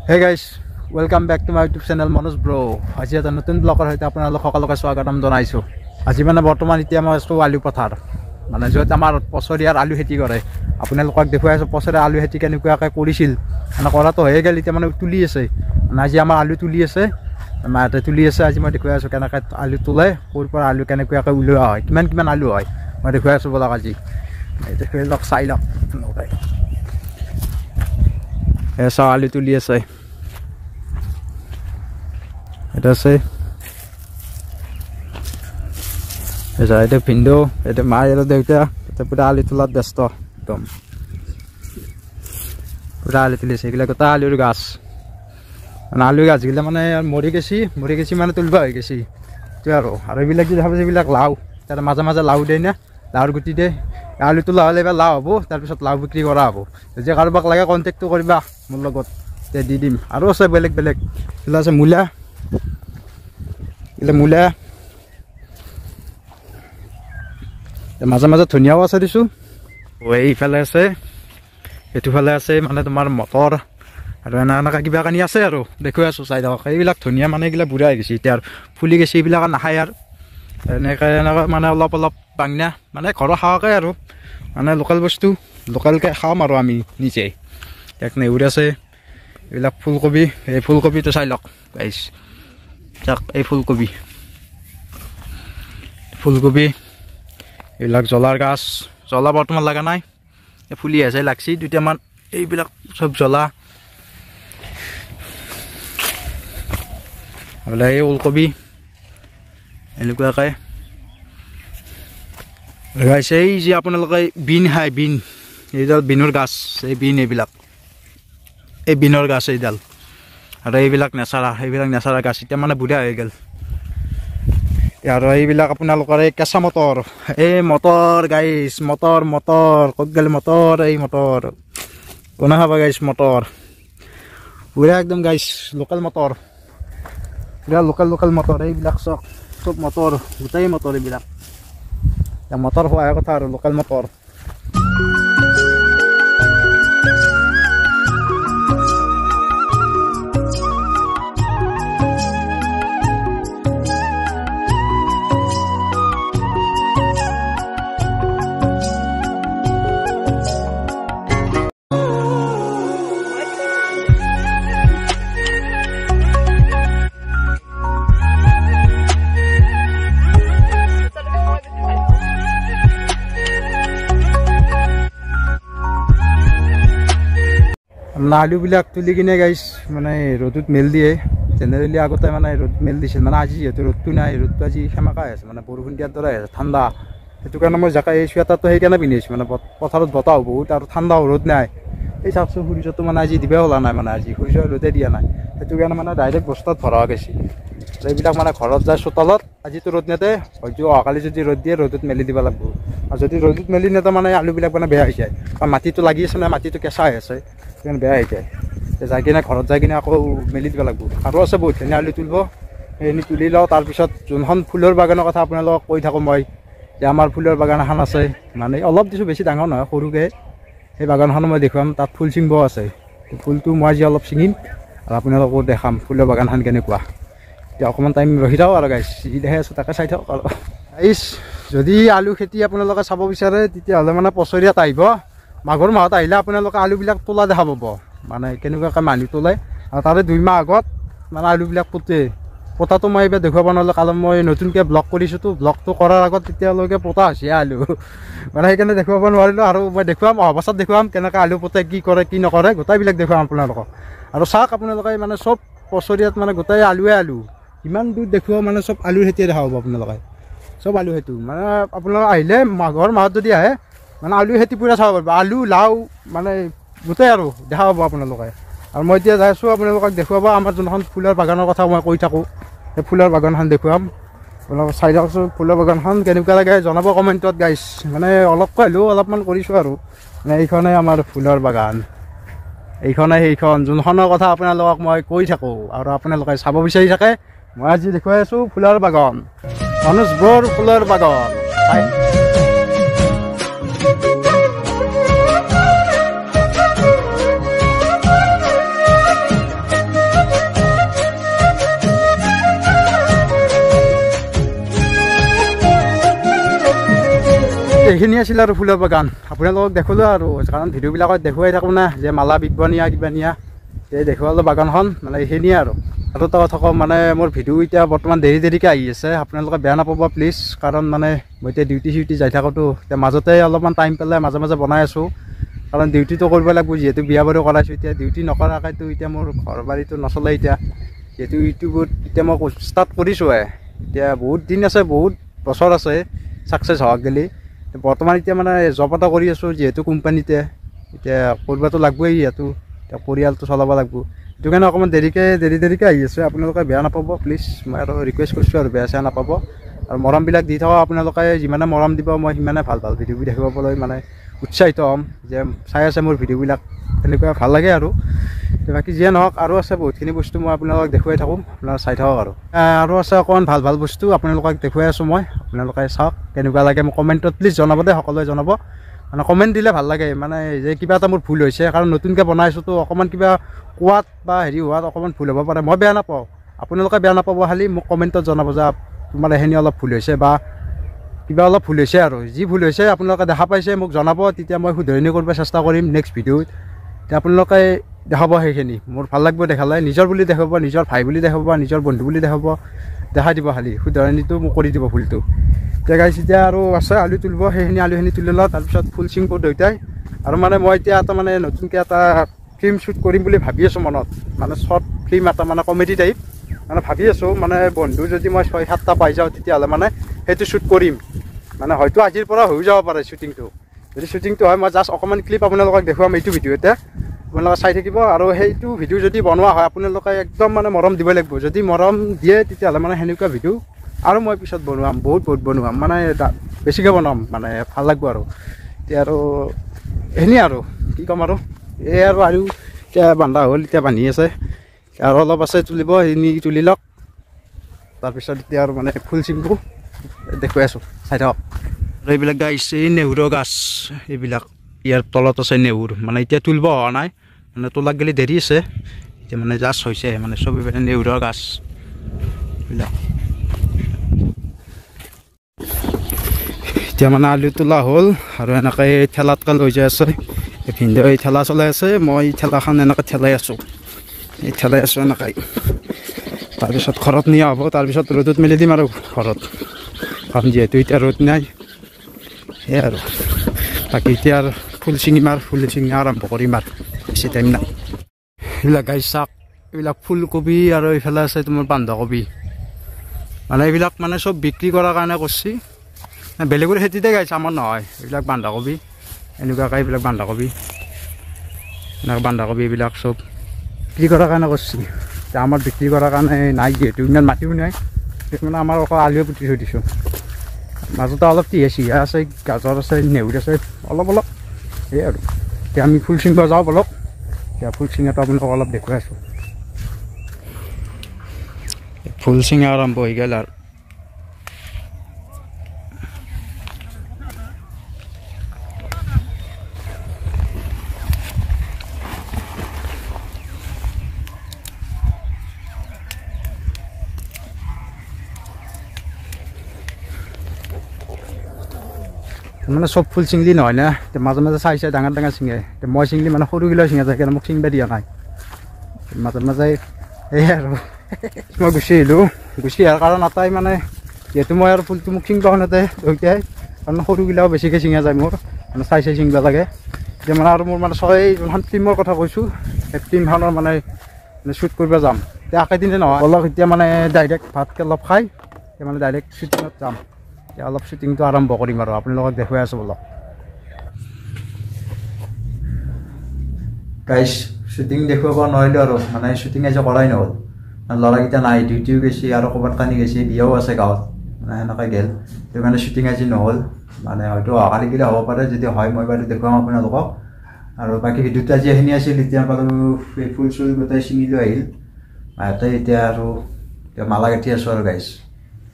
Hey guys, welcome back to my YouTube channel Manoj Bro. আজি এটা নতুন ব্লগৰ সৈতে আপোনালোক সকলোকে স্বাগতম জনাইছো। আজি মানে বৰ্তমান এতিয়া মই আছো আলু পথাৰ। মানে যত আমাৰ পছৰিয়াৰ আলু খেতি কৰে। আপোনালোকক দেখুৱাই আছো পছৰিয়াৰ আলু খেতি কেনেকুৱাকৈ কৰিছিল। মানে কৰাটো হৈ গ'ল এতিয়া মানে তুলি আছে। মানে আজি আমাৰ আলু তুলি আছে। মাতে তুলি আছে আজি মই দেখুৱাই আছো কেনেকৈ আলু তোলে, ক'ৰ পৰা আলু কেনেকুৱাকৈ উলিওৱা হয়, কিমান আলু হয়। মই দেখুৱাই আছো বলক আজি। এই দেখুৱাই লওক চাই লওক। এসা আলু তুলি আছে। এটা আছে এটা ভিন্ডো, এটা মা আর দেউতা, এটা পুরা আলু তোলাত ব্যস্ত একদম। পুরা আলু তুলিছে, এগুলা গোটা আলুর গাছ। মানে আলুর গাছগুলা মানে মরি গেছি মানে তুলবা হয়ে গেছি। আর এইবিলাক যে দেখা পাইছে এইবিলাক লাও, তার মাঝে মাঝে লাও দেয় না, লাউর গুটি দেয়। আলু তোলা হলে এবার লাও হবো, তারপিছত লাও বিক্রি করা হবো। যে কারোবাক লাগে কন্টেক্টটো করবা মোৰ লগত, দি দিম। আৰু আছে বেলেগ এগুলা আছে মূলা, এগুলা মূলা। মাঝে মাঝে ধনিয়াও আছে দিছো। এইফালে আছে, এইটোফালে আছে মানে তোমাৰ মটৰ আৰু এনেকা কিবা কানি আছে আৰু দেখুৱাই আছো চাই থাকক। এইবিলাক ধনিয়া মানে এইবিলাক বুঢ়া হৈ গৈছে এতিয়া আৰু ফুলি গৈছে, এইবিলাক নাখায় আৰু এনেকৈ মানে অলপ বাংনা মানে ঘৰৰ খাওয়াকৈ আৰু মানে লোকেল বস্তু লোকেলকৈ খাম আৰু আমি নিজে। এক নেউৰ আছে, এইবিলাক ফুলকবি। এই ফুলকবিটো চাই লওক গাইছ, চাওক এই ফুলকবি এইবিলাক জ্বলাৰ গাছ। জ্বলা বৰ্তমান লগা নাই, ফুলি আছে লাগছি দুটামান। এইবিলাক চব জ্বলা। এইবিলাক এই ওলকবি এনেকুৱাকৈ লগাইছে। এই যে আপোনালোকে বিন খায়, বিন, এইডাল বিনৰ গাছ, এই বিন এইবিলাক এই বিনৰ গাছ এইডাল। আৰু এইবিলাক নেচাৰা গাছ এতিয়া মানে বুঢ়া হৈ গ'ল। আৰু এইবিলাক আপোনালোকৰ এই কেঁচা মটৰ, এই মটৰ গাইছ, মটৰ ক'ত গ'ল মটৰ? এই মটৰ কোনে খাবা গাইছ? মটৰ পুৰা একদম গাইছ, লোকেল মটৰ, পুৰা লোকেল মটৰ। এইবিলাক চব মটৰ, গোটেই মটৰ এইবিলাক। মটৰ খোৱাৰ কথা আৰু লোকেল মটৰ। আলুবিলাক তুলি কিনে গাইছ মানে ৰ'দত মেল দিয়ে। জেনেৰেলি আগতে মানে ৰ'দত মেল দিছিল, মানে আজি যিহেতু ৰ'দটো নাই, ৰ'দটো আজি সেমেকাই আছে, মানে বৰষুণ দিয়াৰ দৰে আছে, ঠাণ্ডা। সেইটো কাৰণে মই জাকা এই চুৱেটাৰটো সেইকাৰণে পিন্ধিছোঁ, মানে পথাৰত বতাহ বহুত আৰু ঠাণ্ডাও, ৰ'দ নাই। এই চাওকচোন সূৰ্যটো মানে আজি দিবা ওলা নাই, মানে আজি সূৰ্য ৰ'দে দিয়া নাই। সেইটো কাৰণে মানে ডাইৰেক্ট বস্তাত ভৰা গৈছে। এইবিলাক মানে ঘৰত যায় চোতালত, আজিতো ৰ'দ নেদে, হয়তো অহাকালি যদি ৰ'দ দিয়ে ৰ'দত মেলি দিব লাগিব। আৰু যদি ৰ'দত মেলি নেদে মানে আলুবিলাক মানে বেয়া হৈ যায়, কাৰণ মাটিটো লাগি আছে নহয়, মাটিটো কেঁচা হৈ আছে, সেইকাৰণে বেয়া হৈ যায়। যাই কিনে ঘৰত যাই কিনে আকৌ মেলি দিব লাগিব। আৰু আছে বহুত ধুনীয়া আলু তুলিব, সেইখিনি তুলি লওঁ। তাৰপিছত যোনখন ফুলৰ বাগানৰ কথা আপোনালোকক কৈ থাকোঁ মই, যে আমাৰ ফুলৰ বাগান এখন আছে, মানে অলপ দিছোঁ, বেছি ডাঙৰ নহয়, সৰুকৈ। সেই বাগানখনো মই দেখুৱাম, তাত ফুল ছিঙিব আছে। ফুলটো মই আজি অলপ ছিঙিম আৰু আপোনালোককো দেখাম ফুলৰ বাগানখন কেনেকুৱা। এতিয়া অকণমান টাইম ৰখি থাকক আৰু গাইছ, যি দেখাই আছোঁ তাকে চাই থাকক আৰু গাইছ। যদি আলু খেতি আপোনালোকে চাব বিচাৰে তেতিয়াহ'লে মানে পছৰিয়াত আহিব। মাঘৰ মাহত আহিলে আপোনালোকে আলুবিলাক তোলা দেখা পাব, মানে কেনেকুৱাকৈ মানুহ তোলে। আৰু তাৰে 2 মাহ আগত মানে আলুবিলাক পোতাটো মই এইবাৰ দেখুৱাব নোৱাৰিলোঁ, কাৰণ মই নতুনকৈ ব্লগ কৰিছোঁতো। ব্লগটো কৰাৰ আগত তেতিয়ালৈকে পোতা হৈছে আলু, মানে সেইকাৰণে দেখুৱাব নোৱাৰিলোঁ। আৰু মই দেখুৱাম, অহা বছৰত দেখুৱাম কেনেকৈ আলু পোতে, কি কৰে কি নকৰে, গোটেইবিলাক দেখুৱাম আপোনালোকক। আৰু চাওক আপোনালোকে মানে চব পছৰিয়াত মানে গোটেই আলুৱে আলু, ইমান দূৰ দেখুৱাব মানে চব আলুৰ খেতিয়ে দেখা পাব আপোনালোকে, চব আলু খেতি। মানে আপোনালোকে আহিলে মাঘৰ মাহত যদি আহে মানে আলু খেতি পুৰা চাব পাৰিব, আলু লাও মানে গোটেই আৰু দেখা পাব আপোনালোকে। আৰু মই এতিয়া যাই আছোঁ আপোনালোকক দেখুৱাব আমাৰ যোনখন ফুলৰ বাগানৰ কথা মই কৈ থাকোঁ, সেই ফুলৰ বাগানখন দেখুৱাম। আপোনালোকে চাই যাওকচোন ফুলৰ বাগানখন কেনেকুৱা লাগে জনাব কমেণ্টত গাইছ। মানে অলপকৈ হ'লেও অলপমান কৰিছোঁ আৰু মানে এইখনে আমাৰ ফুলৰ বাগান, এইখনে সেইখন যোনখনৰ কথা আপোনালোকক মই কৈ থাকোঁ আৰু আপোনালোকে চাব বিচাৰি থাকে। মই আজি দেখুৱাই আছোঁ ফুলৰ বাগান, মনোজ ব্ৰ'ৰ ফুলৰ বাগান। এইখিনি আছিল আৰু ফুলৰ বাগান আপোনালোকক দেখুৱালোঁ আৰু কাৰণ ভিডিঅ'বিলাকত দেখুৱাই থাকোঁ না যে মালা বিকিব নিয়া কিবা নিয়া এই দেখুৱালোঁ বাগানখন মানে এইখিনিয়ে আৰু এটা কথা কওঁ মানে মোৰ ভিডিঅ' এতিয়া বৰ্তমান দেৰিকৈ আহি আছে আপোনালোকে বেয়া নাপাব প্লিজ কাৰণ মানে মই এতিয়া ডিউটি চিউটি যাই থাকোঁতো এতিয়া মাজতে অলপমান টাইম পেলাই মাজে মাজে বনাই আছোঁ কাৰণ ডিউটিটো কৰিব লাগিব যিহেতু বিয়া বাৰু কৰাইছোঁ এতিয়া ডিউটি নকৰাকৈতো এতিয়া মোৰ ঘৰ বাৰীটো নচলে এতিয়া যিহেতু ইউটিউবত এতিয়া মই ষ্টাৰ্ট কৰিছোঁহে এতিয়া বহুত দিন আছে বহুত বছৰ আছে ছাকচেছ হোৱাক গেলি বৰ্তমান এতিয়া মানে জব এটা কৰি আছোঁ যিহেতু কোম্পানীতে এতিয়া কৰিবতো লাগবই ইয়াতো এতিয়া পৰিয়ালটো চলাব লাগিব সেইটো কাৰণে অকণমান দেৰিকৈ আহি আছে আপোনালোকে বেয়া নাপাব প্লিজ মই আৰু ৰিকুৱেষ্ট কৰিছোঁ আৰু বেয়া চেয়া নাপাব আৰু মৰমবিলাক দি থকা আপোনালোকে যিমানে মৰম দিব মই সিমানে ভাল ভিডিঅ'বোৰ দেখিবলৈ মানে উৎসাহিত হ'ম যে চাই আছে মোৰ ভিডিঅ'বিলাক তেনেকুৱা ভাল লাগে আৰু বাকী যিয়ে নহওক আৰু আছে বহুতখিনি বস্তু মই আপোনালোকক দেখুৱাই থাকোঁ আপোনালোকে চাই থাকক আৰু আছে অকণমান ভাল বস্তু আপোনালোকক দেখুৱাই আছোঁ মই আপোনালোকে চাওক কেনেকুৱা লাগে মোক কমেণ্টত প্লিজ জনাব দেই সকলোৱে জনাব মানে কমেণ্ট দিলে ভাল লাগে মানে যে কিবা এটা মোৰ ভুল হৈছে কাৰণ নতুনকৈ বনাইছোঁতো অকণমান কিবা কোৱাত বা হেৰি হোৱাত অকণমান ভুল হ'ব পাৰে মই বেয়া নাপাওঁ আপোনালোকে বেয়া নাপাব খালি মোক কমেণ্টত জনাব যে তোমাৰ এইখিনি অলপ ভুল হৈছে বা কিবা অলপ ভুল হৈছে আৰু যি ভুল হৈছে আপোনালোকে দেখা পাইছে মোক জনাব তেতিয়া মই শুধৰণি কৰিব চেষ্টা কৰিম নেক্সট ভিডিঅ'ত এতিয়া আপোনালোকে দেখাব সেইখিনি মোৰ ভাল লাগিব দেখালে নিজৰ বুলি দেখাব নিজৰ ভাই বুলি দেখাব নিজৰ বন্ধু বুলি দেখাব দেখাই দিব খালি শুধৰণিটো মোক কৰি দিব ভুলটো এতিয়া গাইছ এতিয়া আৰু আছে আলু তুলিব সেইখিনি আলুখিনি তুলি লওঁ তাৰপিছত ফুল চিঙিব দেউতাই আৰু মানে মই এতিয়া এটা মানে নতুনকৈ এটা ফিল্ম শ্বুট কৰিম বুলি ভাবি আছোঁ মনত মানে শ্বৰ্ট ফিল্ম এটা মানে কমেডি টাইপ মানে ভাবি আছোঁ মানে বন্ধু যদি মই 6-7টা পাই যাওঁ তেতিয়াহ'লে মানে সেইটো শ্বুট কৰিম মানে হয়তো আজিৰ পৰা হৈ যাব পাৰে শ্বুটিংটো যদি শ্বুটিংটো হয় মই জাষ্ট অকণমান ক্লিপ আপোনালোকক দেখুৱাম এইটো ভিডিঅ'তে আপোনালোকে চাই থাকিব আৰু সেইটো ভিডিঅ' যদি বনোৱা হয় আপোনালোকে একদম মানে মৰম দিব লাগিব যদি মৰম দিয়ে তেতিয়াহ'লে মানে সেনেকুৱা ভিডিঅ' আৰু মই পিছত বনোৱাম বহুত বনোৱাম মানে বেছিকৈ বনাম মানে ভাল লাগিব আৰু এতিয়া আৰু এনেই আৰু কি ক'ম আৰু এই আৰু এতিয়া বান্ধা হ'ল এতিয়া বান্ধি আছে আৰু অলপ আছে তুলিব সেইখিনি তুলি লওক তাৰপিছত এতিয়া আৰু মানে ফুল চিঙিব দেখুৱাই আছোঁ চাই থাকক আৰু এইবিলাক গাছ এই নেহুৰৰ গাছ এইবিলাক ইয়াৰ তলত আছে নেহুৰ মানে এতিয়া তুলিব হোৱা নাই মানে তোলাক গেলি দেৰি আছে এতিয়া মানে জাষ্ট হৈছে মানে চব এইবিলাক নেহুৰৰ গাছ এইবিলাক এতিয়া মানে আলু তোলা হ'ল আৰু এনেকৈ ঠেলাতকৈ লৈ যাই আছে ভিনদেউ এই ঠেলা চলাই আছে মই ঠেলাখন এনেকৈ ঠেলাই আছোঁ এনেকৈ তাৰপিছত ঘৰত নিয়া হ'ব তাৰপিছত ৰ'দত মেলি দিম আৰু ঘৰত কাৰণ যিহেতু এতিয়া ৰ'দ নাই সেয়াই আৰু বাকী এতিয়া আৰু ফুল চিঙি আৰম্ভ কৰিম আৰু বেছি টাইম নাই এইবিলাক গাই চাক এইবিলাক ফুলকবি আৰু এইফালে আছে তোমাৰ বন্ধাকবি মানে এইবিলাক মানে চব বিক্ৰী কৰাৰ কাৰণে কৰিছে বেলেগৰ খেতিতে গাইছে আমাৰ নহয় এইবিলাক বন্ধাকবি এনেকুৱাকৈ এইবিলাক বন্ধাকবি এইবিলাক চব বিক্ৰী কৰাৰ কাৰণে কৰিছে এতিয়া আমাৰ বিক্ৰী কৰাৰ কাৰণে নাই যিহেতু ইমান মাটিও নাই সেইটো মানে আমাৰ অকল আলুৱে পুতি থৈ দিছোঁ মাজতে অলপ চিহা আছে গাজৰ আছে নেহুৰ আছে অলপ সেয়ে আৰু এতিয়া আমি ফুল চিঙিব যাওঁ বলক এতিয়া ফুল চিঙাটো আপোনালোকক অলপ দেখুৱাই আছোঁ ফুল চিঙা আৰম্ভ হৈ গ'ল আৰু মানে চব ফুল চিঙলি নহয় না মাজে মাজে চাই ডাঙৰ চিঙে মই চিঙলি মানে সৰুগিলা চিঙা যায় মোক চিঙিব দিয়া নাই মাজে সেয়ে আৰু মই গুচি আহিলোঁ গুচি অহাৰ কাৰণ এটাই মানে যিহেতু মই আৰু ফুলটো মোক চিঙিব কাৰণতে দুইটাই কাৰণ সৰুগিলাও বেছিকৈ চিঙা যায় মোৰ মানে চাই চিঙিব লাগে এতিয়া মানে আৰু মোৰ মানে যোনখন ফিল্মৰ কথা কৈছোঁ সেই ফিল্মখনৰ মানে শ্বুট কৰিব যাম এতিয়া একেদিনে নহয় অলপ এতিয়া মানে ডাইৰেক্ট ভাতকৈ অলপ খাই এতিয়া মানে ডাইৰেক্ট শ্বুটিঙত যাম এতিয়া অলপ শ্বুটিংটো আৰম্ভ কৰিম আৰু আপোনালোকক দেখুৱাই আছোঁ অলপ গাইছ শ্বুটিং দেখুৱাব নোৱাৰিলোঁ আৰু মানে শ্বুটিং আজি কৰাই নহ'ল ল'ৰাকেইটা নাই ডিউটিও গৈছে আৰু ক'ৰবাত কানি গৈছে বিয়াও আছে গাঁৱত মানে সেনেকৈ গ'ল সেইটো কাৰণে শ্বুটিং আজি নহ'ল মানে হয়তো অহাকালি গ'লে হ'ব পাৰে যদি হয় মই বাৰু দেখুৱাম আপোনালোকক আৰু বাকী ভিডিঅ'টো আজি এইখিনি আছিল এতিয়া বাৰু ফুল চুল গোটেই ছিঙি লৈ আহিল মাহঁতে এতিয়া আৰু এতিয়া মালা গাঁঠি আছোঁ আৰু গাইছ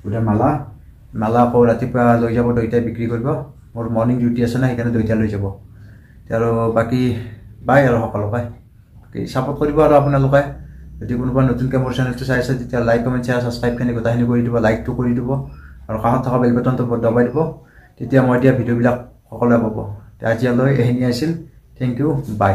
গোটেই মালা আকৌ ৰাতিপুৱা লৈ যাব দুইটাই বিক্ৰী কৰিব মোৰ মৰ্ণিং ডিউটি আছে না সেইকাৰণে দুইটা লৈ যাব আৰু বাকী বাই আৰু সকলোকে বাকী ছাপোৰ্ট কৰিব আৰু আপোনালোকে যদি কোনোবা নতুনকৈ মোৰ চেনেলটো চাই আছে তেতিয়া লাইক কমেণ্ট শ্বেয়াৰ ছাবস্ক্ৰাইবখিনি গোটেইখিনি কৰি দিব লাইকটো কৰি দিব আৰু কাষত থকা বেল বাটনটো দবাই দিব তেতিয়া মই দিয়া ভিডিঅ'বিলাক সকলোৱে পাব। আজিলৈ এইখিনি আছিল। থেংক ইউ, বাই।